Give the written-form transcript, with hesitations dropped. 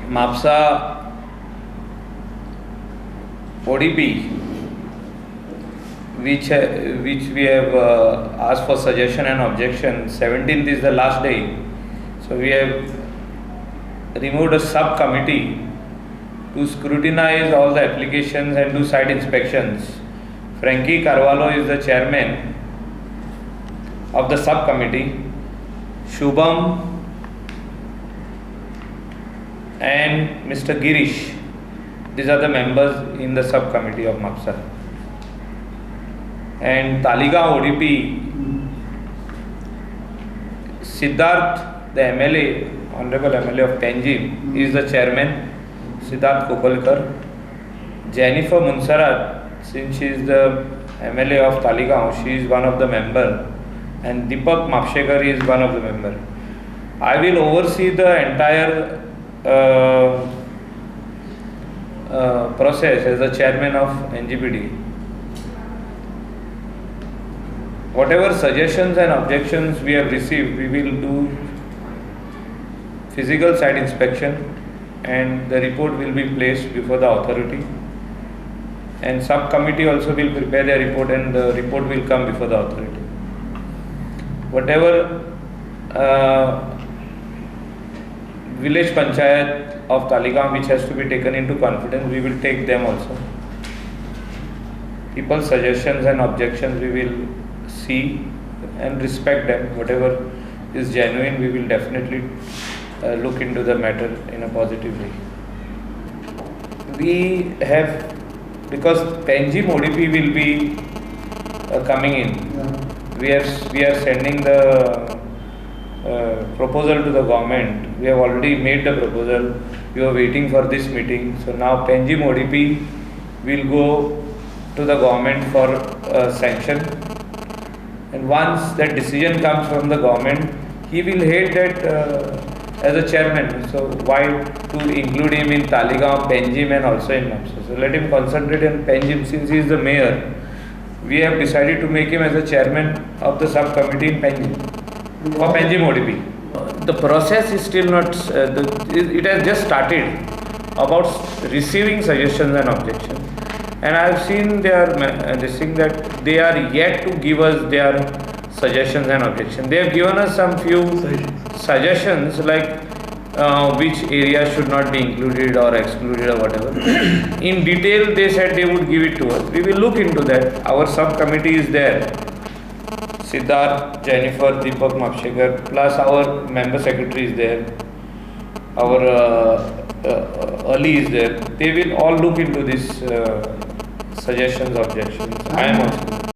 MAPSA ODP, which we have asked for suggestion and objection. 17th is the last day, so we have removed a subcommittee to scrutinize all the applications and do site inspections. Frankie Carvalho is the chairman of the subcommittee. Shubham and Mr. Girish, these are the members in the subcommittee of MAPSA. And Taligaon ODP, Siddharth, the MLA, Honorable MLA of Panjim, is the chairman, Siddharth Kokalkar. Jennifer Munsarat, since she is the MLA of Taligaon, she is one of the member, and Deepak Mapshekar is one of the member. I will oversee the entire process as the chairman of NGPD. Whatever suggestions and objections we have received, we will do physical site inspection and the report will be placed before the authority. And subcommittee also will prepare their report and the report will come before the authority. Whatever village panchayat of Taligaon which has to be taken into confidence, we will take them also. People's suggestions and objections we will see and respect them. Whatever is genuine, we will definitely look into the matter in a positive way. We have, because Panjim ODP will be coming in, we are sending the proposal to the government. We have already made the proposal. We are waiting for this meeting. So now Panjim ODP will go to the government for sanction. And once that decision comes from the government, he will head that as a chairman. So why to include him in Taligaon, Panjim and also in MAPSA? So let him concentrate on Panjim since he is the mayor. We have decided to make him as a chairman of the subcommittee in Panjim, for Panjim ODP. The process is still not, it has just started about receiving suggestions and objections. And I have seen this thing that they are yet to give us their suggestions and objections. They have given us some few suggestions like which area should not be included or excluded or whatever. In detail, they said they would give it to us. We will look into that. Our subcommittee is there. Siddharth, Jennifer, Deepak Mapshekar, plus our member secretary is there. Our Ali is there. They will all look into this suggestions, objections. I am also.